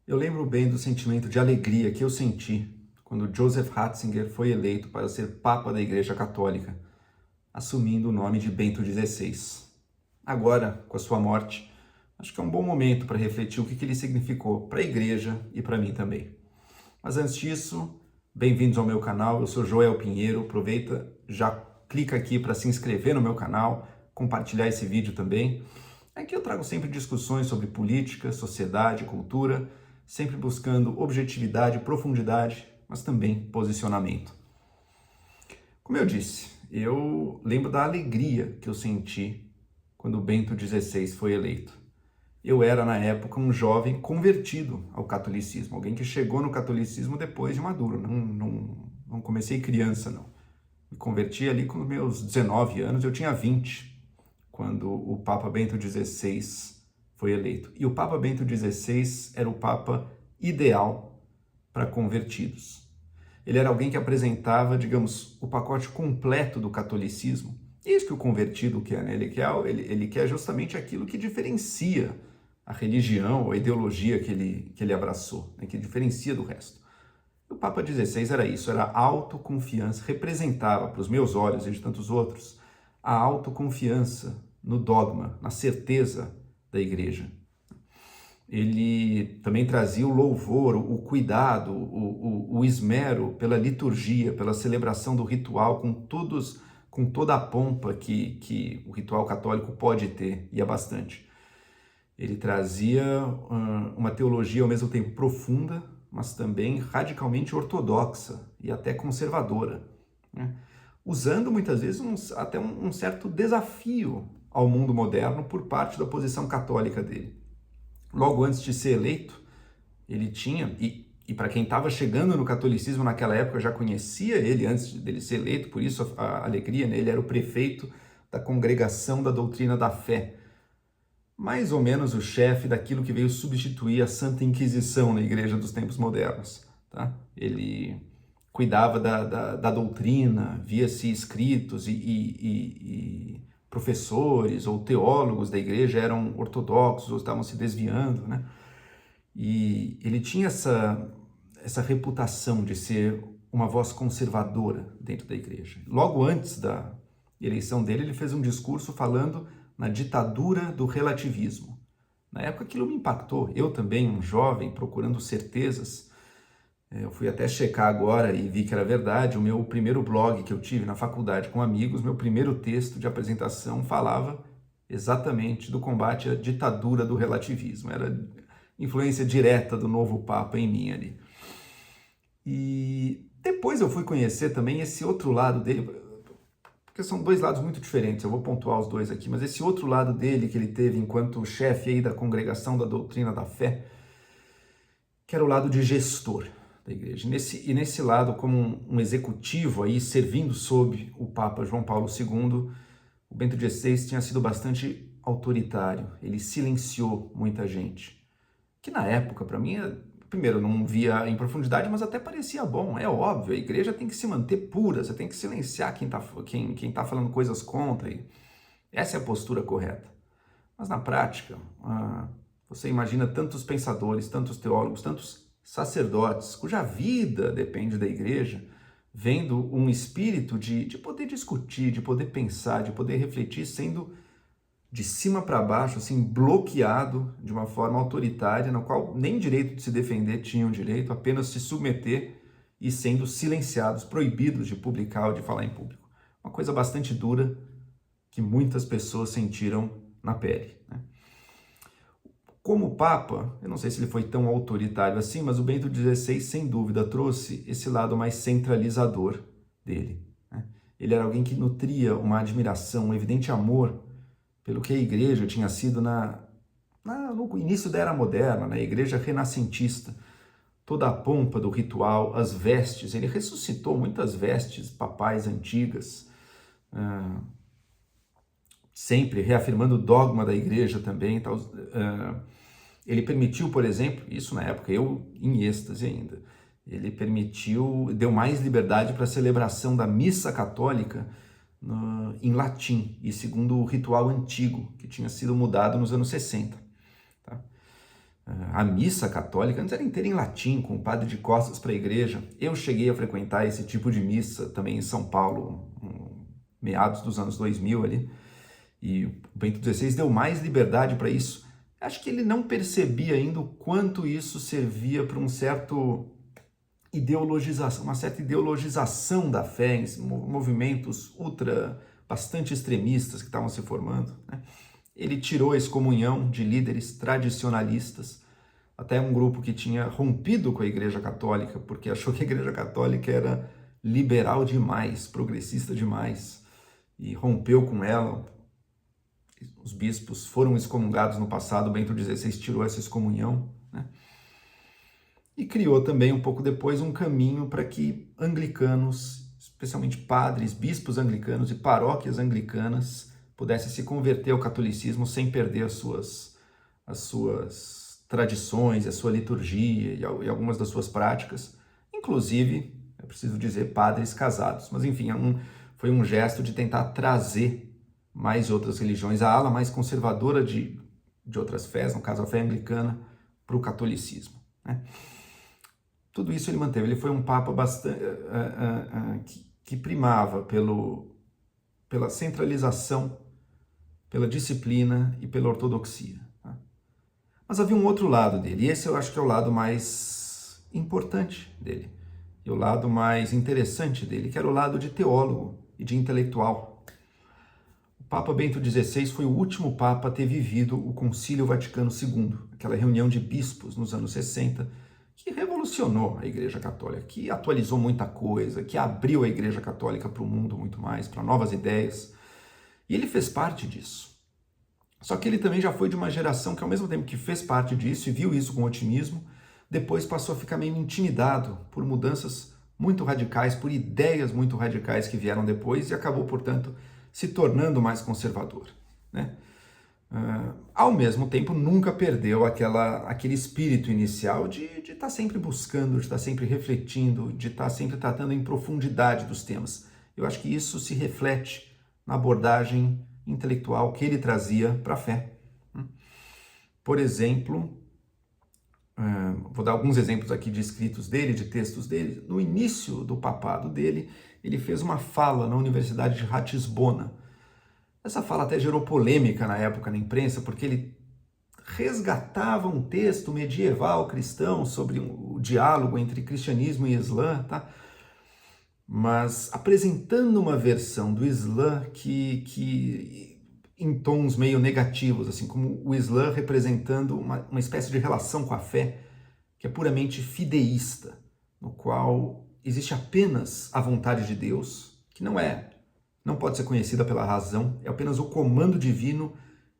Eu lembro bem do sentimento de alegria que eu senti quando Joseph Ratzinger foi eleito para ser Papa da Igreja Católica, assumindo o nome de Bento XVI. Agora, com a sua morte, acho que é um bom momento para refletir o que ele significou para a Igreja e para mim também. Mas antes disso, bem-vindos ao meu canal, eu sou Joel Pinheiro, aproveita, já clica aqui para se inscrever no meu canal, compartilhar esse vídeo também. Aqui eu trago sempre discussões sobre política, sociedade, cultura, sempre buscando objetividade, profundidade, mas também posicionamento. Como eu disse, eu lembro da alegria que eu senti quando Bento XVI foi eleito. Eu era, na época, um jovem convertido ao catolicismo, alguém que chegou no catolicismo depois de maduro, não comecei criança, não. Me converti ali com meus 19 anos, eu tinha 20, quando o Papa Bento XVI foi eleito. E o Papa Bento XVI era o Papa ideal para convertidos. Ele era alguém que apresentava, digamos, o pacote completo do catolicismo. E isso que o convertido quer, né? Ele quer justamente aquilo que diferencia a religião ou a ideologia que ele abraçou, né? Que diferencia do resto. O Papa XVI era isso, era autoconfiança, representava para os meus olhos e de tantos outros a autoconfiança no dogma, na certeza da Igreja. Ele também trazia o louvor, o cuidado, o esmero pela liturgia, pela celebração do ritual, com toda a pompa que o ritual católico pode ter, e é bastante. Ele trazia uma teologia ao mesmo tempo profunda, mas também radicalmente ortodoxa e até conservadora, né? Usando muitas vezes até um certo desafio ao mundo moderno por parte da posição católica dele. Logo antes de ser eleito, ele tinha, e para quem estava chegando no catolicismo naquela época, já conhecia ele antes dele ser eleito, por isso a alegria, né? Ele era o prefeito da Congregação da Doutrina da Fé, mais ou menos o chefe daquilo que veio substituir a Santa Inquisição na Igreja dos Tempos Modernos. Tá? Ele cuidava da doutrina, via-se escritos e professores ou teólogos da igreja eram ortodoxos ou estavam se desviando, né? E ele tinha essa reputação de ser uma voz conservadora dentro da igreja. Logo antes da eleição dele, ele fez um discurso falando na ditadura do relativismo. Na época aquilo me impactou. Eu também, um jovem, procurando certezas, eu fui até checar agora e vi que era verdade. O meu primeiro blog que eu tive na faculdade com amigos, meu primeiro texto de apresentação falava exatamente do combate à ditadura do relativismo. Era influência direta do novo Papa em mim ali. E depois eu fui conhecer também esse outro lado dele, porque são dois lados muito diferentes, eu vou pontuar os dois aqui, mas esse outro lado dele que ele teve enquanto chefe aí da Congregação da Doutrina da Fé, que era o lado de gestor da igreja. E nesse lado, como um executivo aí, servindo sob o Papa João Paulo II, o Bento XVI tinha sido bastante autoritário, ele silenciou muita gente, que na época, para mim, primeiro, não via em profundidade, mas até parecia bom. É óbvio, a igreja tem que se manter pura, você tem que silenciar quem tá falando coisas contra. E essa é a postura correta. Mas na prática, você imagina tantos pensadores, tantos teólogos, tantos sacerdotes, cuja vida depende da igreja, vendo um espírito de poder discutir, de poder pensar, de poder refletir, sendo de cima para baixo, assim, bloqueado de uma forma autoritária, na qual nem direito de se defender tinham direito, apenas se submeter e sendo silenciados, proibidos de publicar ou de falar em público. Uma coisa bastante dura que muitas pessoas sentiram na pele, né? Como Papa, eu não sei se ele foi tão autoritário assim, mas o Bento XVI, sem dúvida, trouxe esse lado mais centralizador dele, né? Ele era alguém que nutria uma admiração, um evidente amor pelo que a igreja tinha sido no início da Era Moderna, na igreja renascentista. Toda a pompa do ritual, as vestes, ele ressuscitou muitas vestes papais antigas, sempre reafirmando o dogma da igreja também. Ele permitiu, por exemplo, isso na época, eu em êxtase ainda, ele deu mais liberdade para a celebração da missa católica em latim e segundo o ritual antigo, que tinha sido mudado nos anos 60. Tá? A missa católica antes era inteira em latim, com o padre de costas para a igreja. Eu cheguei a frequentar esse tipo de missa também em São Paulo, meados dos anos 2000 ali, e o Bento XVI deu mais liberdade para isso. Acho que ele não percebia ainda o quanto isso servia para uma certa ideologização da fé, em movimentos bastante extremistas que estavam se formando, né? Ele tirou a excomunhão de líderes tradicionalistas, até um grupo que tinha rompido com a Igreja Católica, porque achou que a Igreja Católica era liberal demais, progressista demais, e rompeu com ela. Os bispos foram excomungados no passado, Bento XVI tirou essa excomunhão, né? E criou também, um pouco depois, um caminho para que anglicanos, especialmente padres, bispos anglicanos e paróquias anglicanas, pudessem se converter ao catolicismo sem perder as suas tradições, a sua liturgia e algumas das suas práticas, inclusive, é preciso dizer, padres casados. Mas enfim, foi um gesto de tentar trazer mais outras religiões, a ala mais conservadora de outras fés, no caso a fé anglicana, para o catolicismo, né? Tudo isso ele manteve. Ele foi um papa bastante que primava pela centralização, pela disciplina e pela ortodoxia, tá? Mas havia um outro lado dele, e esse eu acho que é o lado mais importante dele, e o lado mais interessante dele, que era o lado de teólogo e de intelectual. O Papa Bento XVI foi o último papa a ter vivido o Concílio Vaticano II, aquela reunião de bispos nos anos 60, que revolucionou a Igreja Católica, que atualizou muita coisa, que abriu a Igreja Católica para o mundo muito mais, para novas ideias. E ele fez parte disso. Só que ele também já foi de uma geração que, ao mesmo tempo que fez parte disso e viu isso com otimismo, depois passou a ficar meio intimidado por mudanças muito radicais, por ideias muito radicais que vieram depois e acabou, portanto, se tornando mais conservador, né? Ao mesmo tempo, nunca perdeu aquele espírito inicial de estar sempre buscando, de estar sempre refletindo, de estar sempre tratando em profundidade dos temas. Eu acho que isso se reflete na abordagem intelectual que ele trazia para a fé. Por exemplo, vou dar alguns exemplos aqui de escritos dele, de textos dele. No início do papado dele, ele fez uma fala na Universidade de Ratisbona. Essa fala até gerou polêmica na época na imprensa, porque ele resgatava um texto medieval cristão sobre o diálogo entre cristianismo e islã, tá? Mas apresentando uma versão do Islã que em tons meio negativos, assim como o Islã representando uma espécie de relação com a fé que é puramente fideísta, no qual existe apenas a vontade de Deus, que não pode ser conhecida pela razão, é apenas o comando divino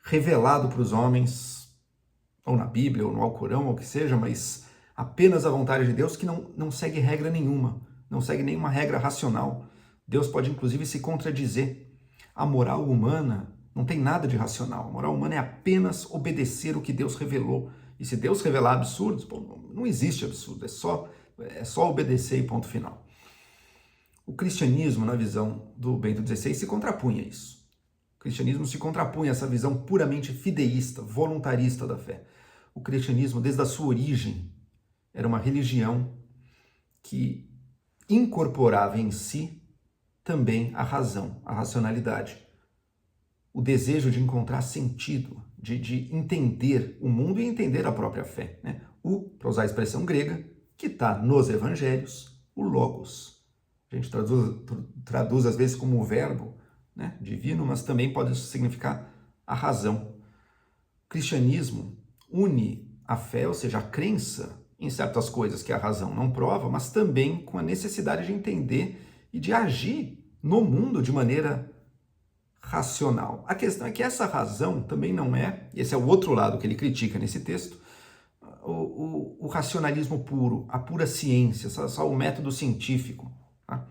revelado para os homens, ou na Bíblia, ou no Alcorão, ou o que seja, mas apenas a vontade de Deus que não segue regra nenhuma, não segue nenhuma regra racional. Deus pode inclusive se contradizer. A moral humana não tem nada de racional. A moral humana é apenas obedecer o que Deus revelou. E se Deus revelar absurdos, não existe absurdo, é só obedecer e ponto final. O cristianismo, na visão do Bento XVI, se contrapunha a isso. O cristianismo se contrapunha a essa visão puramente fideísta, voluntarista da fé. O cristianismo, desde a sua origem, era uma religião que incorporava em si também a razão, a racionalidade, o desejo de encontrar sentido, de entender o mundo e entender a própria fé, né? Para usar a expressão grega, que está nos evangelhos, o logos. A gente traduz às vezes como o verbo, né, divino, mas também pode significar a razão. O cristianismo une a fé, ou seja, a crença em certas coisas que a razão não prova, mas também com a necessidade de entender e de agir no mundo de maneira racional. A questão é que essa razão também não é, e esse é o outro lado que ele critica nesse texto, o racionalismo puro, a pura ciência, só o método científico, tá?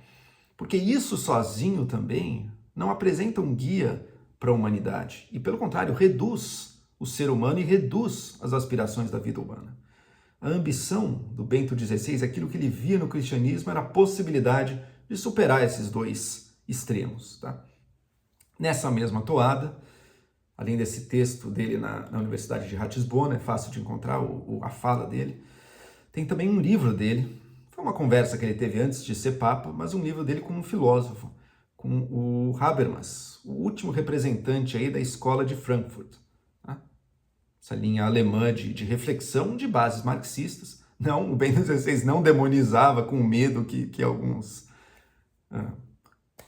Porque isso sozinho também não apresenta um guia para a humanidade, e pelo contrário, reduz o ser humano e reduz as aspirações da vida humana. A ambição do Bento XVI, aquilo que ele via no cristianismo, era a possibilidade de superar esses dois extremos, tá? Nessa mesma toada, além desse texto dele na Universidade de Ratisbona, é fácil de encontrar a fala dele. Tem também um livro dele, foi uma conversa que ele teve antes de ser papa, mas um livro dele com um filósofo, com o Habermas, o último representante aí da escola de Frankfurt. Tá? Essa linha alemã de reflexão de bases marxistas. Não, o Bento XVI não demonizava com o medo que alguns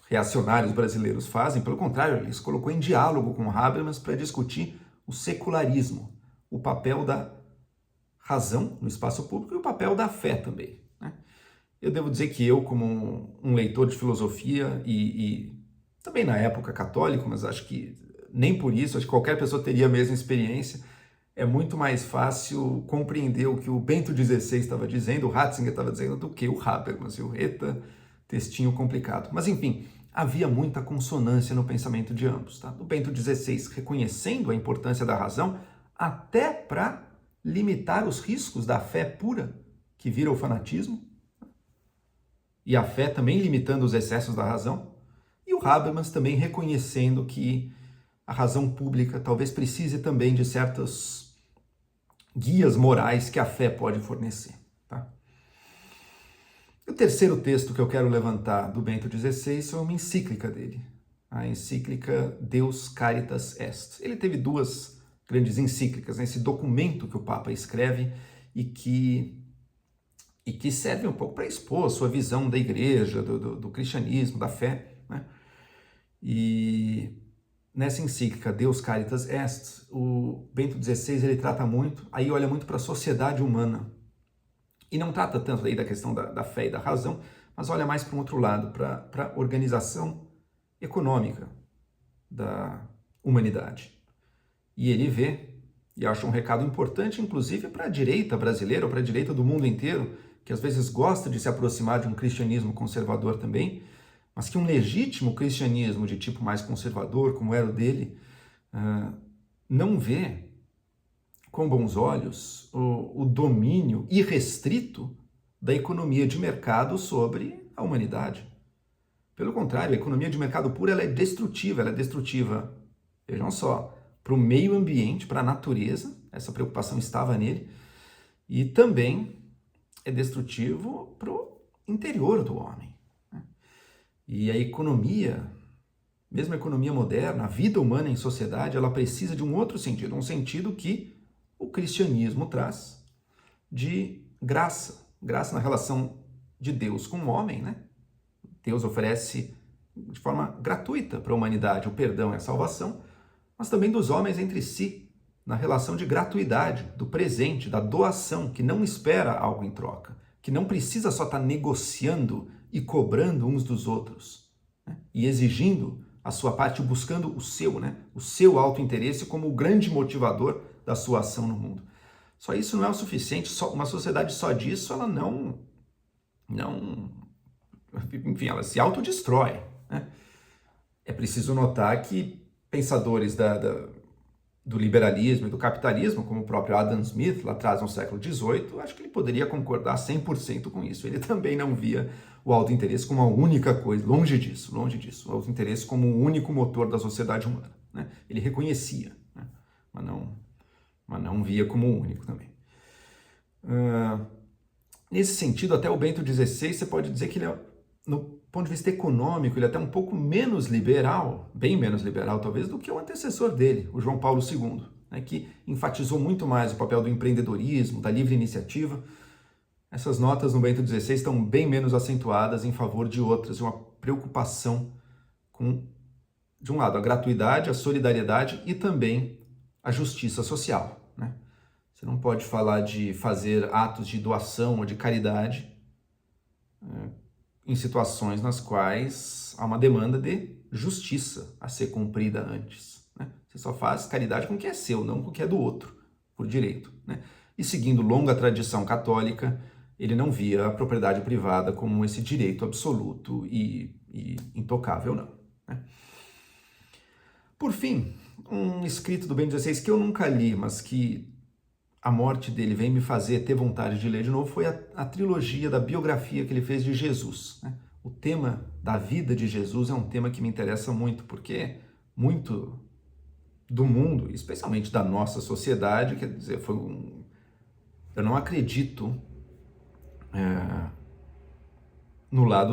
reacionários brasileiros fazem. Pelo contrário, ele se colocou em diálogo com Habermas para discutir o secularismo, o papel da razão no espaço público e o papel da fé também. Né? Eu devo dizer que eu, como um leitor de filosofia e também na época católico, mas acho que nem por isso, acho que qualquer pessoa teria a mesma experiência, é muito mais fácil compreender o que o Bento XVI estava dizendo, o Ratzinger estava dizendo, do que o Habermas. Eita, textinho complicado. Mas enfim, havia muita consonância no pensamento de ambos. Tá? O Bento XVI reconhecendo a importância da razão até para limitar os riscos da fé pura, que vira o fanatismo, e a fé também limitando os excessos da razão, e o Habermas também reconhecendo que a razão pública talvez precise também de certas guias morais que a fé pode fornecer. Tá? O terceiro texto que eu quero levantar do Bento XVI é uma encíclica dele, a encíclica Deus Caritas Est. Ele teve duas grandes encíclicas, né? Esse documento que o Papa escreve e que serve um pouco para expor a sua visão da igreja, do cristianismo, da fé. Né? E nessa encíclica Deus Caritas Est, o Bento XVI ele trata muito, aí olha muito para a sociedade humana. E não trata tanto aí da questão da fé e da razão, mas olha mais para um outro lado, para a organização econômica da humanidade. E ele vê, e acha um recado importante, inclusive para a direita brasileira, ou para a direita do mundo inteiro, que às vezes gosta de se aproximar de um cristianismo conservador também, mas que um legítimo cristianismo de tipo mais conservador, como era o dele, não vê com bons olhos o domínio irrestrito da economia de mercado sobre a humanidade. Pelo contrário, a economia de mercado pura ela é destrutiva, vejam só, para o meio ambiente, para a natureza, essa preocupação estava nele, e também é destrutivo para o interior do homem. E a economia, mesmo a economia moderna, a vida humana em sociedade, ela precisa de um outro sentido, um sentido que o cristianismo traz de graça na relação de Deus com o homem, né? Deus oferece de forma gratuita para a humanidade o perdão e a salvação, mas também dos homens entre si, na relação de gratuidade, do presente, da doação, que não espera algo em troca, que não precisa só estar negociando e cobrando uns dos outros, né? E exigindo a sua parte, buscando o seu autointeresse como o grande motivador da sua ação no mundo. Só isso não é o suficiente, uma sociedade só disso, ela enfim, ela se autodestrói. Né? É preciso notar que pensadores do liberalismo e do capitalismo, como o próprio Adam Smith, lá atrás no século XVIII, acho que ele poderia concordar 100% com isso. Ele também não via o autointeresse como a única coisa, longe disso, o autointeresse como o único motor da sociedade humana. Né? Ele reconhecia, né? mas não via como o único também. Nesse sentido, até o Bento XVI, você pode dizer que ele no ponto de vista econômico, ele é até um pouco menos liberal, bem menos liberal talvez, do que o antecessor dele, o João Paulo II, né, que enfatizou muito mais o papel do empreendedorismo, da livre iniciativa. Essas notas no Bento XVI estão bem menos acentuadas em favor de outras, de uma preocupação com, de um lado, a gratuidade, a solidariedade e também a justiça social. Né? Você não pode falar de fazer atos de doação ou de caridade em situações nas quais há uma demanda de justiça a ser cumprida antes. Né? Você só faz caridade com o que é seu, não com o que é do outro, por direito. Né? E seguindo longa tradição católica, ele não via a propriedade privada como esse direito absoluto e intocável, não. Né? Por fim, um escrito do Bento XVI que eu nunca li, mas que a morte dele vem me fazer ter vontade de ler de novo, foi a trilogia da biografia que ele fez de Jesus. Né? O tema da vida de Jesus é um tema que me interessa muito, porque muito do mundo, especialmente da nossa sociedade, quer dizer, eu não acredito no lado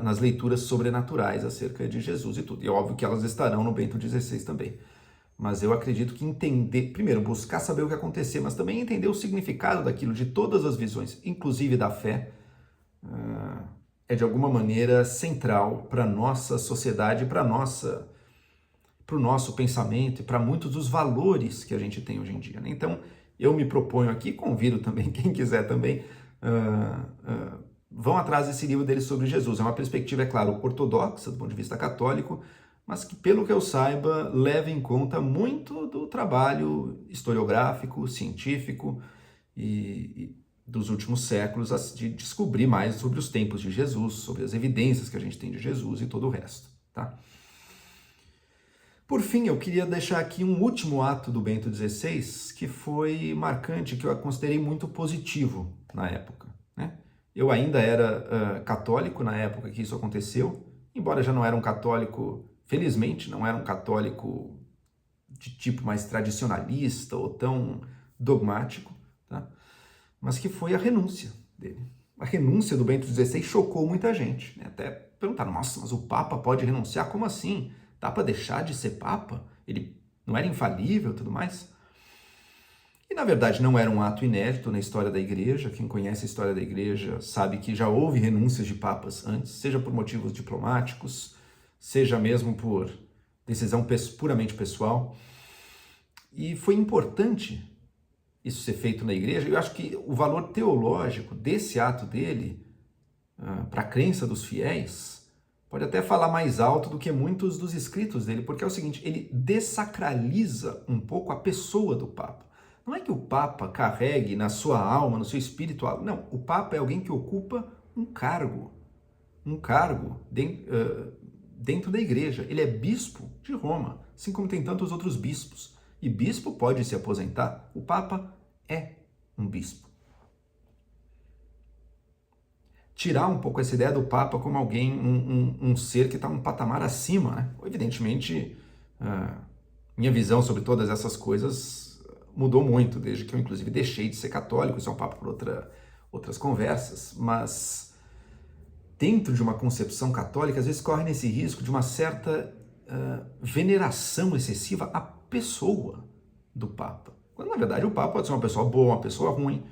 nas leituras sobrenaturais acerca de Jesus e tudo. E é óbvio que elas estarão no Bento XVI também. Mas eu acredito que entender, primeiro, buscar saber o que acontecer, mas também entender o significado daquilo, de todas as visões, inclusive da fé, é de alguma maneira central para a nossa sociedade, para o nosso pensamento e para muitos dos valores que a gente tem hoje em dia, né? Então, eu me proponho aqui, convido também, quem quiser também, vão atrás desse livro dele sobre Jesus. É uma perspectiva, é claro, ortodoxa, do ponto de vista católico, mas que, pelo que eu saiba, leva em conta muito do trabalho historiográfico, científico e dos últimos séculos, de descobrir mais sobre os tempos de Jesus, sobre as evidências que a gente tem de Jesus e todo o resto, tá? Por fim, eu queria deixar aqui um último ato do Bento XVI, que foi marcante, que eu considerei muito positivo na época, né? Eu ainda era católico na época que isso aconteceu, embora já não era um católico, felizmente, não era um católico de tipo mais tradicionalista ou tão dogmático, tá? Mas que foi a renúncia dele. A renúncia do Bento XVI chocou muita gente, né? Até perguntaram, nossa, mas o Papa pode renunciar? Como assim? Dá para deixar de ser Papa? Ele não era infalível e tudo mais? E, na verdade, não era um ato inédito na história da Igreja. Quem conhece a história da Igreja sabe que já houve renúncias de papas antes, seja por motivos diplomáticos, seja mesmo por decisão puramente pessoal. E foi importante isso ser feito na Igreja. Eu acho que o valor teológico desse ato dele, para a crença dos fiéis, pode até falar mais alto do que muitos dos escritos dele, porque é o seguinte, ele dessacraliza um pouco a pessoa do Papa. Não é que o Papa carregue na sua alma, no seu espírito, não, o Papa é alguém que ocupa um cargo dentro da Igreja. Ele é bispo de Roma, assim como tem tantos outros bispos. E bispo pode se aposentar, o Papa é um bispo. Tirar um pouco essa ideia do Papa como alguém, um ser que está um patamar acima, né? Evidentemente, minha visão sobre todas essas coisas mudou muito, desde que eu, inclusive, deixei de ser católico. Isso é um papo para outras conversas, mas dentro de uma concepção católica, às vezes corre nesse risco de uma certa veneração excessiva à pessoa do Papa. Quando, na verdade, o Papa pode ser uma pessoa boa, uma pessoa ruim,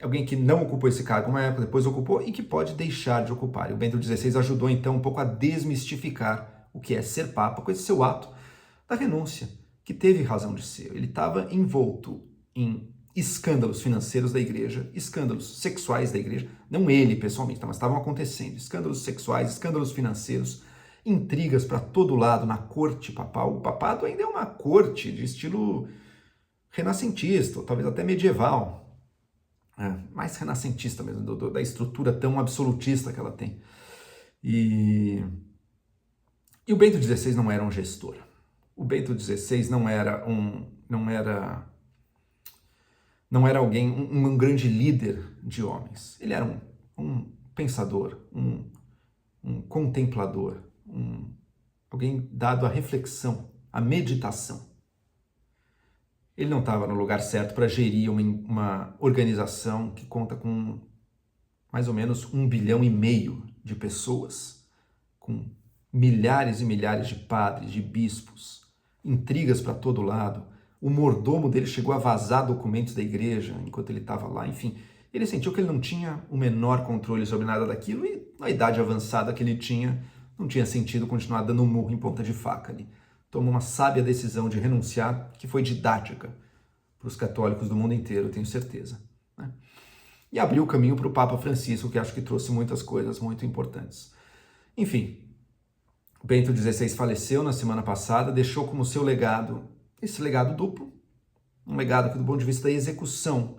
alguém que não ocupou esse cargo uma época, depois ocupou e que pode deixar de ocupar. E o Bento XVI ajudou, então, um pouco a desmistificar o que é ser Papa com esse seu ato da renúncia, que teve razão de ser. Ele estava envolto em escândalos financeiros da Igreja, escândalos sexuais da Igreja, não ele pessoalmente, mas estavam acontecendo, escândalos sexuais, escândalos financeiros, intrigas para todo lado na corte papal. O papado ainda é uma corte de estilo renascentista, ou talvez até medieval, mais renascentista mesmo, da estrutura tão absolutista que ela tem. E o Bento XVI não era um gestor. O Bento XVI não era alguém, um grande líder de homens. Ele era um pensador, um contemplador, alguém dado à reflexão, à meditação. Ele não estava no lugar certo para gerir uma organização que conta com mais ou menos 1,5 bilhão de pessoas, com milhares e milhares de padres, de bispos, intrigas para todo lado. O mordomo dele chegou a vazar documentos da igreja enquanto ele estava lá. Enfim, ele sentiu que ele não tinha o menor controle sobre nada daquilo e, na idade avançada que ele tinha, não tinha sentido continuar dando um murro em ponta de faca ali. Tomou uma sábia decisão de renunciar, que foi didática para os católicos do mundo inteiro, tenho certeza, né? E abriu o caminho para o Papa Francisco, que acho que trouxe muitas coisas muito importantes. Enfim, Bento XVI faleceu na semana passada, deixou como seu legado, esse legado duplo, um legado que, do ponto de vista da execução,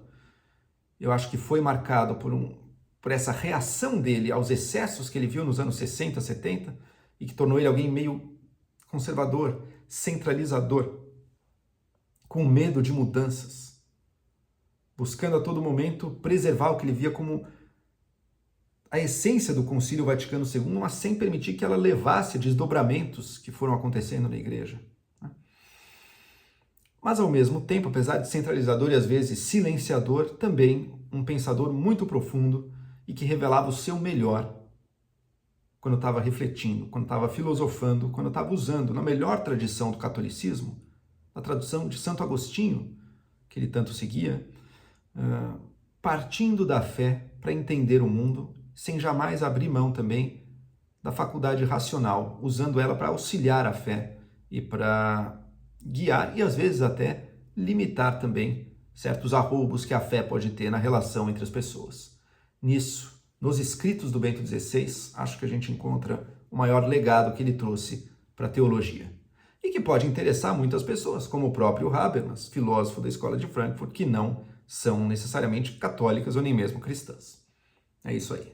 eu acho que foi marcado por essa reação dele aos excessos que ele viu nos anos 60, 70, e que tornou ele alguém meio conservador, centralizador, com medo de mudanças, buscando a todo momento preservar o que ele via como a essência do Concílio Vaticano II, mas sem permitir que ela levasse a desdobramentos que foram acontecendo na igreja. mas ao mesmo tempo, apesar de centralizador e às vezes silenciador, também um pensador muito profundo e que revelava o seu melhor quando estava refletindo, quando estava filosofando, quando estava usando, na melhor tradição do catolicismo, a tradução de Santo Agostinho, que ele tanto seguia, partindo da fé para entender o mundo, sem jamais abrir mão também da faculdade racional, usando ela para auxiliar a fé e para guiar e às vezes até limitar também certos arroubos que a fé pode ter na relação entre as pessoas. Nisso, nos escritos do Bento XVI, acho que a gente encontra o maior legado que ele trouxe para a teologia. E que pode interessar muitas pessoas, como o próprio Habermas, filósofo da Escola de Frankfurt, que não são necessariamente católicas ou nem mesmo cristãs. É isso aí.